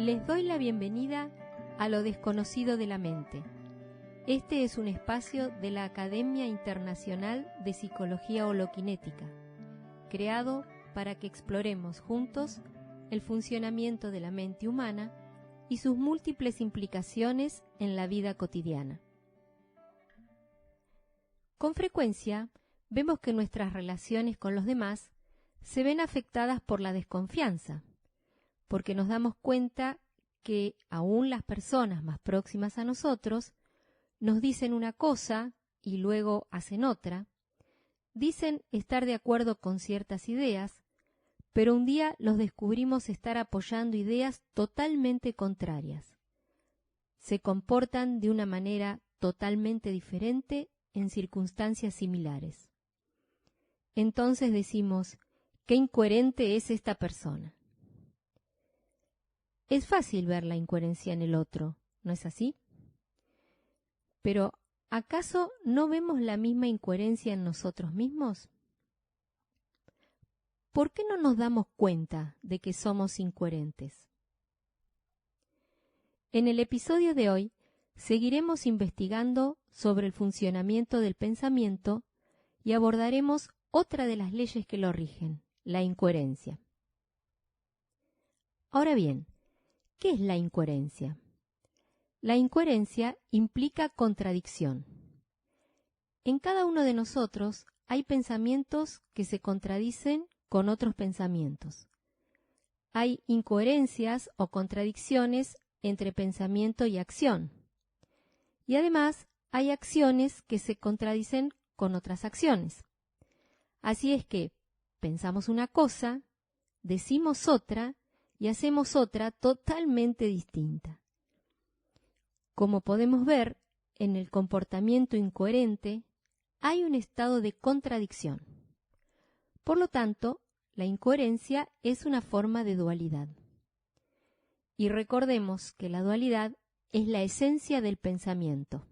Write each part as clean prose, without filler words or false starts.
Les doy la bienvenida a Lo desconocido de la mente. Este es un espacio de la Academia Internacional de Psicología Holokinética, creado para que exploremos juntos el funcionamiento de la mente humana y sus múltiples implicaciones en la vida cotidiana. Con frecuencia, vemos que nuestras relaciones con los demás se ven afectadas por la desconfianza, porque nos damos cuenta que aún las personas más próximas a nosotros nos dicen una cosa y luego hacen otra, dicen estar de acuerdo con ciertas ideas, pero un día los descubrimos estar apoyando ideas totalmente contrarias. Se comportan de una manera totalmente diferente en circunstancias similares. Entonces decimos, qué incoherente es esta persona. Es fácil ver la incoherencia en el otro, ¿no es así? Pero, ¿acaso no vemos la misma incoherencia en nosotros mismos? ¿Por qué no nos damos cuenta de que somos incoherentes? En el episodio de hoy, seguiremos investigando sobre el funcionamiento del pensamiento y abordaremos otra de las leyes que lo rigen, la incoherencia. Ahora bien, ¿qué es la incoherencia? La incoherencia implica contradicción. En cada uno de nosotros hay pensamientos que se contradicen con otros pensamientos. Hay incoherencias o contradicciones entre pensamiento y acción. Y además hay acciones que se contradicen con otras acciones. Así es que pensamos una cosa, decimos otra y hacemos otra totalmente distinta. Como podemos ver, en el comportamiento incoherente hay un estado de contradicción. Por lo tanto, la incoherencia es una forma de dualidad. Y recordemos que la dualidad es la esencia del pensamiento.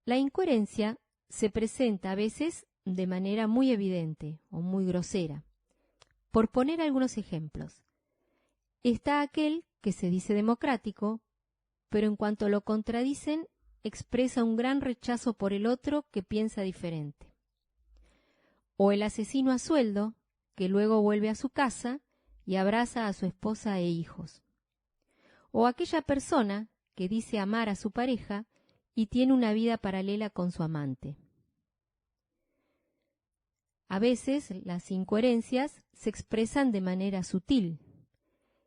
La incoherencia se presenta a veces de manera muy evidente o muy grosera. Por poner algunos ejemplos, está aquel que se dice democrático, pero en cuanto lo contradicen, expresa un gran rechazo por el otro que piensa diferente. O el asesino a sueldo, que luego vuelve a su casa y abraza a su esposa e hijos. O aquella persona que dice amar a su pareja y tiene una vida paralela con su amante. A veces las incoherencias se expresan de manera sutil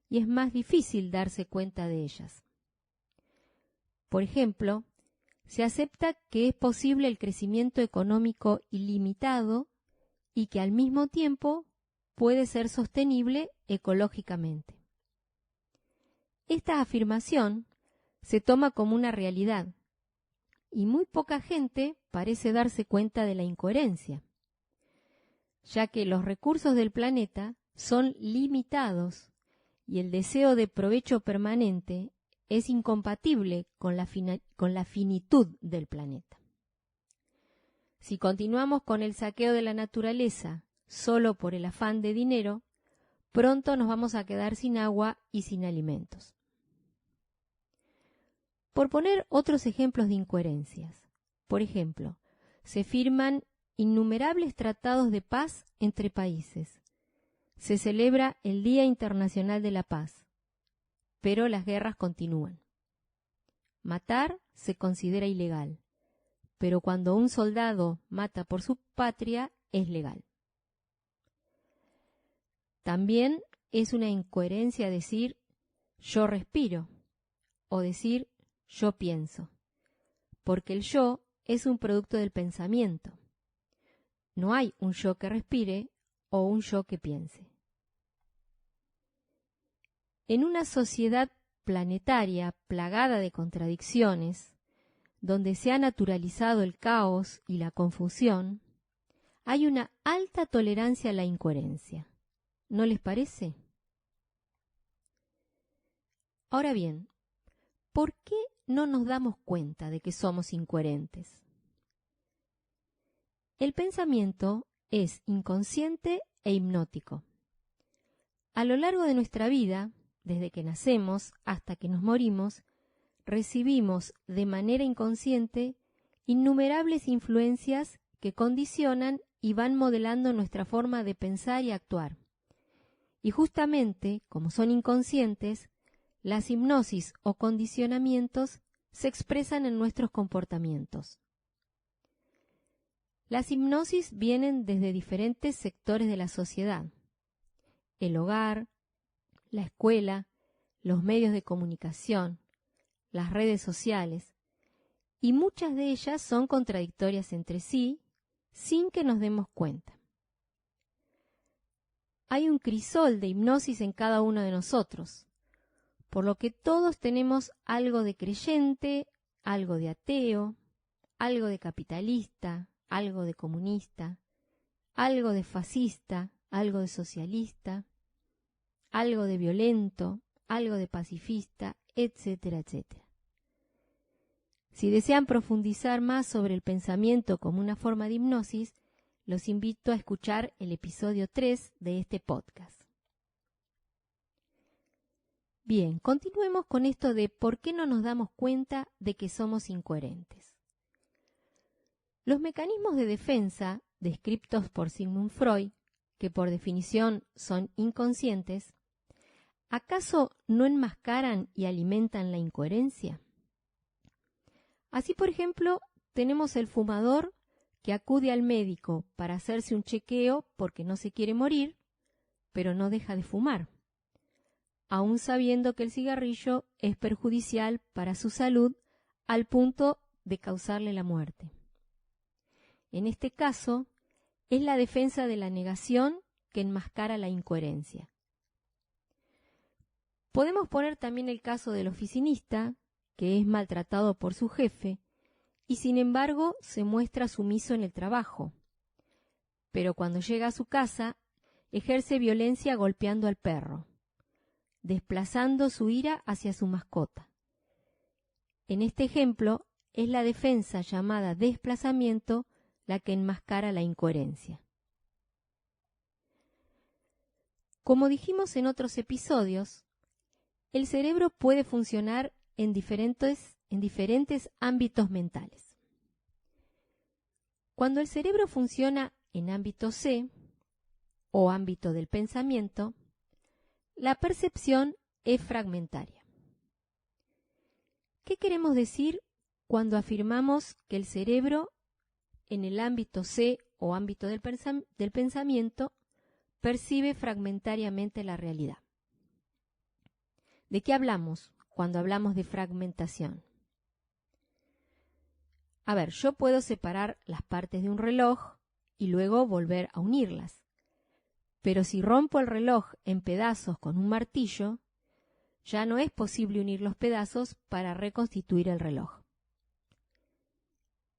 y es más difícil darse cuenta de ellas. Por ejemplo, se acepta que es posible el crecimiento económico ilimitado y que al mismo tiempo puede ser sostenible ecológicamente. Esta afirmación se toma como una realidad y muy poca gente parece darse cuenta de la incoherencia, ya que los recursos del planeta son limitados y el deseo de provecho permanente es incompatible con la finitud del planeta. Si continuamos con el saqueo de la naturaleza solo por el afán de dinero, pronto nos vamos a quedar sin agua y sin alimentos. Por poner otros ejemplos de incoherencias, por ejemplo, se firman innumerables tratados de paz entre países. Se celebra el Día Internacional de la Paz, pero las guerras continúan. Matar se considera ilegal, pero cuando un soldado mata por su patria es legal. También es una incoherencia decir yo respiro o decir yo pienso, porque el yo es un producto del pensamiento. No hay un yo que respire o un yo que piense. En una sociedad planetaria plagada de contradicciones, donde se ha naturalizado el caos y la confusión, hay una alta tolerancia a la incoherencia. ¿No les parece? Ahora bien, ¿por qué no nos damos cuenta de que somos incoherentes? El pensamiento es inconsciente e hipnótico. A lo largo de nuestra vida, desde que nacemos hasta que nos morimos, recibimos de manera inconsciente innumerables influencias que condicionan y van modelando nuestra forma de pensar y actuar. Y justamente, como son inconscientes, las hipnosis o condicionamientos se expresan en nuestros comportamientos. Las hipnosis vienen desde diferentes sectores de la sociedad: el hogar, la escuela, los medios de comunicación, las redes sociales, y muchas de ellas son contradictorias entre sí, sin que nos demos cuenta. Hay un crisol de hipnosis en cada uno de nosotros, por lo que todos tenemos algo de creyente, algo de ateo, algo de capitalista, algo de comunista, algo de fascista, algo de socialista, algo de violento, algo de pacifista, etcétera, etcétera. Si desean profundizar más sobre el pensamiento como una forma de hipnosis, los invito a escuchar el episodio 3 de este podcast. Bien, continuemos con esto de por qué no nos damos cuenta de que somos incoherentes. Los mecanismos de defensa descritos por Sigmund Freud, que por definición son inconscientes, ¿acaso no enmascaran y alimentan la incoherencia? Así, por ejemplo, tenemos el fumador que acude al médico para hacerse un chequeo porque no se quiere morir, pero no deja de fumar, aun sabiendo que el cigarrillo es perjudicial para su salud al punto de causarle la muerte. En este caso, es la defensa de la negación que enmascara la incoherencia. Podemos poner también el caso del oficinista, que es maltratado por su jefe y sin embargo se muestra sumiso en el trabajo, pero cuando llega a su casa ejerce violencia golpeando al perro, desplazando su ira hacia su mascota. En este ejemplo es la defensa llamada desplazamiento la que enmascara la incoherencia. Como dijimos en otros episodios, el cerebro puede funcionar en diferentes ámbitos mentales. Cuando el cerebro funciona en ámbito C, o ámbito del pensamiento, la percepción es fragmentaria. ¿Qué queremos decir cuando afirmamos que el cerebro en el ámbito C o ámbito del pensamiento percibe fragmentariamente la realidad? ¿De qué hablamos cuando hablamos de fragmentación? A ver, yo puedo separar las partes de un reloj y luego volver a unirlas. Pero si rompo el reloj en pedazos con un martillo, ya no es posible unir los pedazos para reconstituir el reloj.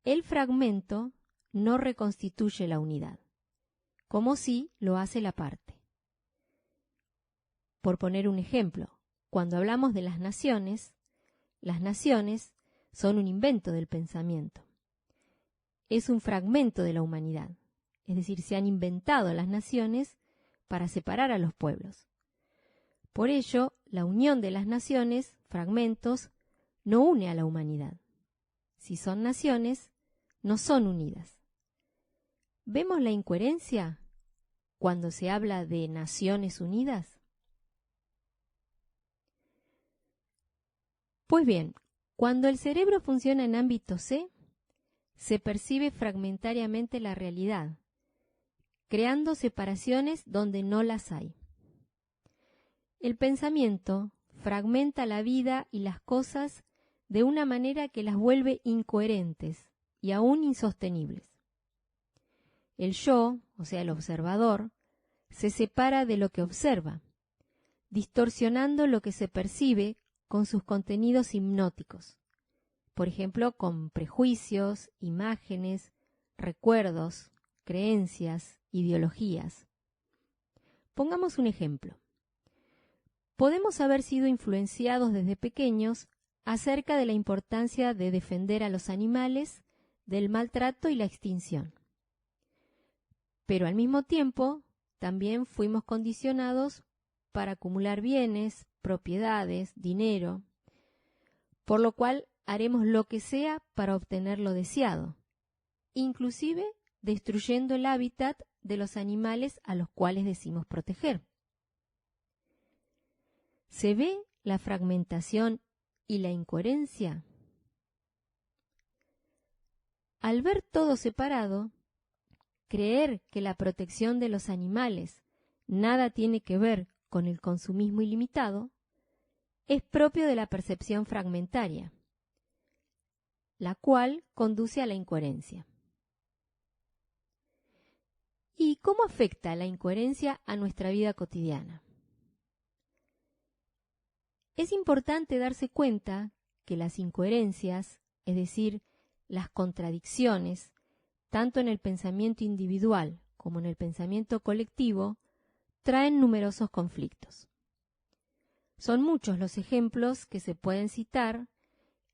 El fragmento no reconstituye la unidad, como sí lo hace la parte. Por poner un ejemplo, cuando hablamos de las naciones son un invento del pensamiento. Es un fragmento de la humanidad, es decir, se han inventado las naciones para separar a los pueblos. Por ello, la unión de las naciones, fragmentos, no une a la humanidad. Si son naciones, no son unidas. ¿Vemos la incoherencia cuando se habla de Naciones Unidas? Pues bien, cuando el cerebro funciona en ámbito C, se percibe fragmentariamente la realidad, creando separaciones donde no las hay. El pensamiento fragmenta la vida y las cosas de una manera que las vuelve incoherentes y aún insostenibles. El yo, o sea, el observador, se separa de lo que observa, distorsionando lo que se percibe con sus contenidos hipnóticos, por ejemplo, con prejuicios, imágenes, recuerdos, creencias, ideologías. Pongamos un ejemplo. Podemos haber sido influenciados desde pequeños acerca de la importancia de defender a los animales del maltrato y la extinción. Pero al mismo tiempo, también fuimos condicionados para acumular bienes, propiedades, dinero, por lo cual haremos lo que sea para obtener lo deseado, inclusive destruyendo el hábitat de los animales a los cuales decimos proteger. ¿Se ve la fragmentación y la incoherencia? Al ver todo separado, creer que la protección de los animales nada tiene que ver con el consumismo ilimitado es propio de la percepción fragmentaria, la cual conduce a la incoherencia. ¿Y cómo afecta la incoherencia a nuestra vida cotidiana? Es importante darse cuenta que las incoherencias, es decir, las contradicciones, tanto en el pensamiento individual como en el pensamiento colectivo, traen numerosos conflictos. Son muchos los ejemplos que se pueden citar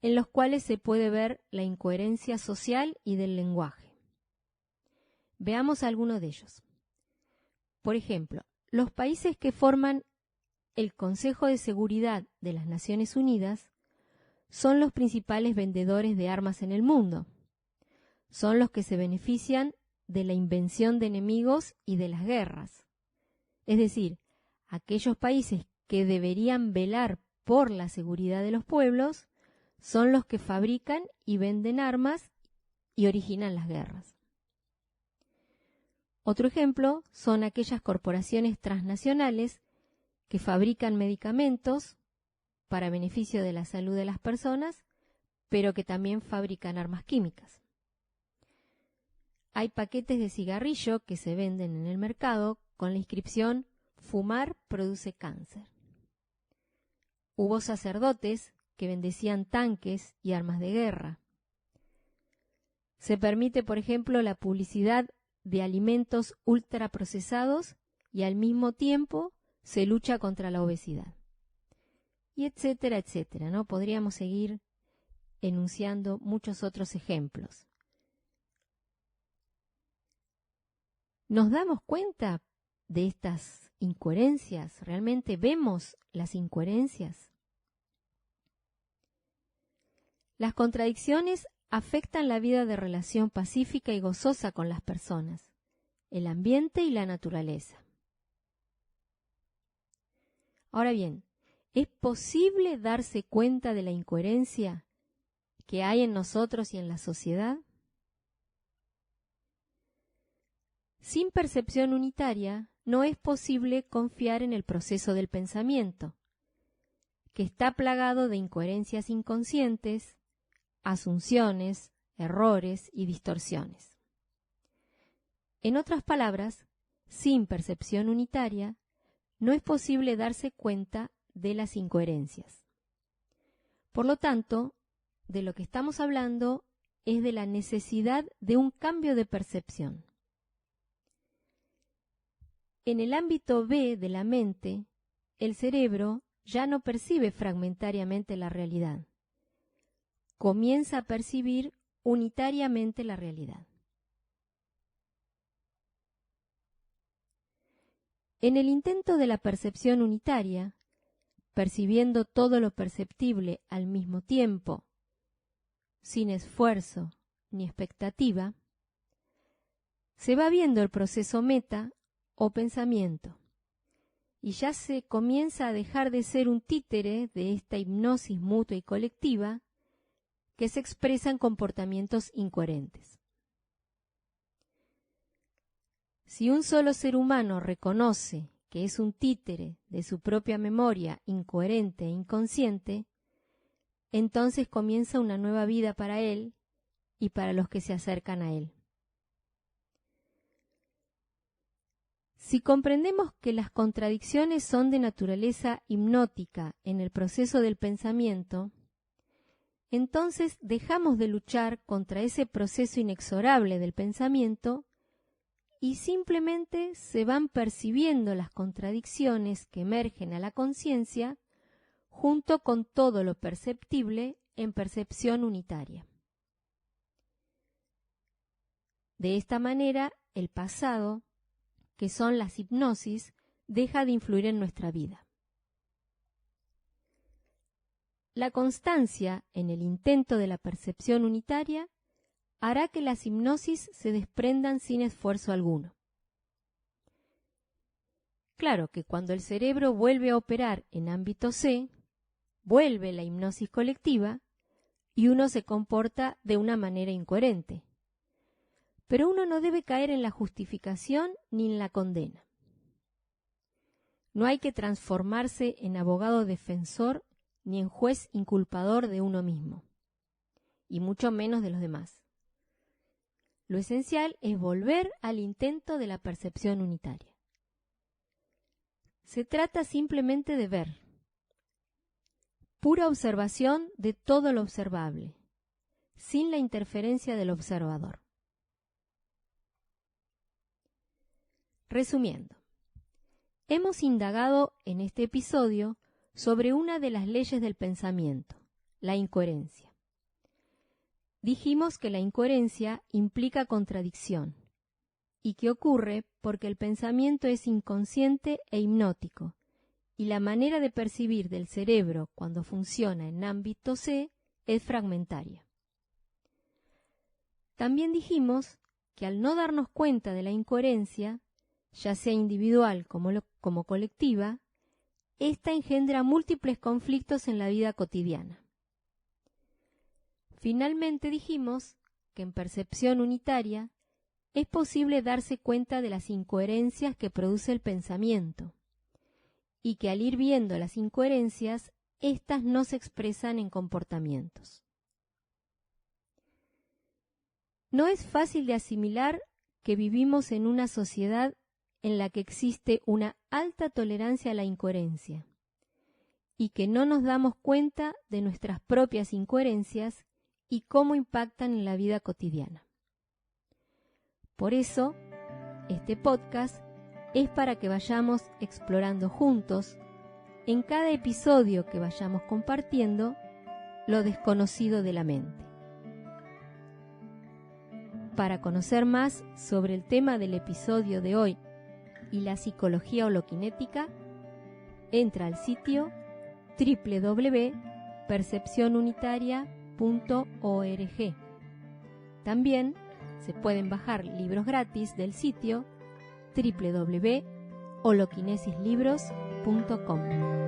en los cuales se puede ver la incoherencia social y del lenguaje. Veamos algunos de ellos. Por ejemplo, los países que forman el Consejo de Seguridad de las Naciones Unidas son los principales vendedores de armas en el mundo. Son los que se benefician de la invención de enemigos y de las guerras. Es decir, aquellos países que deberían velar por la seguridad de los pueblos son los que fabrican y venden armas y originan las guerras. Otro ejemplo son aquellas corporaciones transnacionales que fabrican medicamentos para beneficio de la salud de las personas, pero que también fabrican armas químicas. Hay paquetes de cigarrillo que se venden en el mercado con la inscripción "Fumar produce cáncer". Hubo sacerdotes que bendecían tanques y armas de guerra. Se permite, por ejemplo, la publicidad de alimentos ultraprocesados y al mismo tiempo se lucha contra la obesidad. Y etcétera, etcétera, ¿no? Podríamos seguir enunciando muchos otros ejemplos. ¿Nos damos cuenta de estas incoherencias? ¿Realmente vemos las incoherencias? Las contradicciones afectan la vida de relación pacífica y gozosa con las personas, el ambiente y la naturaleza. Ahora bien, ¿es posible darse cuenta de la incoherencia que hay en nosotros y en la sociedad? Sin percepción unitaria, no es posible confiar en el proceso del pensamiento, que está plagado de incoherencias inconscientes, asunciones, errores y distorsiones. En otras palabras, sin percepción unitaria, no es posible darse cuenta de las incoherencias. Por lo tanto, de lo que estamos hablando es de la necesidad de un cambio de percepción. En el ámbito B de la mente, el cerebro ya no percibe fragmentariamente la realidad. Comienza a percibir unitariamente la realidad. En el intento de la percepción unitaria, percibiendo todo lo perceptible al mismo tiempo, sin esfuerzo ni expectativa, se va viendo el proceso meta o pensamiento, y ya se comienza a dejar de ser un títere de esta hipnosis mutua y colectiva que se expresa en comportamientos incoherentes. Si un solo ser humano reconoce que es un títere de su propia memoria incoherente e inconsciente, entonces comienza una nueva vida para él y para los que se acercan a él. Si comprendemos que las contradicciones son de naturaleza hipnótica en el proceso del pensamiento, entonces dejamos de luchar contra ese proceso inexorable del pensamiento y simplemente se van percibiendo las contradicciones que emergen a la conciencia junto con todo lo perceptible en percepción unitaria. De esta manera, el pasado, que son las hipnosis, deja de influir en nuestra vida. La constancia en el intento de la percepción unitaria hará que las hipnosis se desprendan sin esfuerzo alguno. Claro que cuando el cerebro vuelve a operar en ámbito C, vuelve la hipnosis colectiva y uno se comporta de una manera incoherente. Pero uno no debe caer en la justificación ni en la condena. No hay que transformarse en abogado defensor ni en juez inculpador de uno mismo, y mucho menos de los demás. Lo esencial es volver al intento de la percepción unitaria. Se trata simplemente de ver, pura observación de todo lo observable, sin la interferencia del observador. Resumiendo, hemos indagado en este episodio sobre una de las leyes del pensamiento, la incoherencia. Dijimos que la incoherencia implica contradicción y que ocurre porque el pensamiento es inconsciente e hipnótico y la manera de percibir del cerebro cuando funciona en ámbito C es fragmentaria. También dijimos que al no darnos cuenta de la incoherencia, ya sea individual como colectiva, esta engendra múltiples conflictos en la vida cotidiana. Finalmente dijimos que en percepción unitaria es posible darse cuenta de las incoherencias que produce el pensamiento y que al ir viendo las incoherencias, éstas no se expresan en comportamientos. No es fácil de asimilar que vivimos en una sociedad en la que existe una alta tolerancia a la incoherencia y que no nos damos cuenta de nuestras propias incoherencias y cómo impactan en la vida cotidiana. Por eso, este podcast es para que vayamos explorando juntos, en cada episodio que vayamos compartiendo, lo desconocido de la mente. Para conocer más sobre el tema del episodio de hoy y la psicología holoquinética, entra al sitio www.percepcionunitaria.org. También se pueden bajar libros gratis del sitio www.holokinesislibros.com.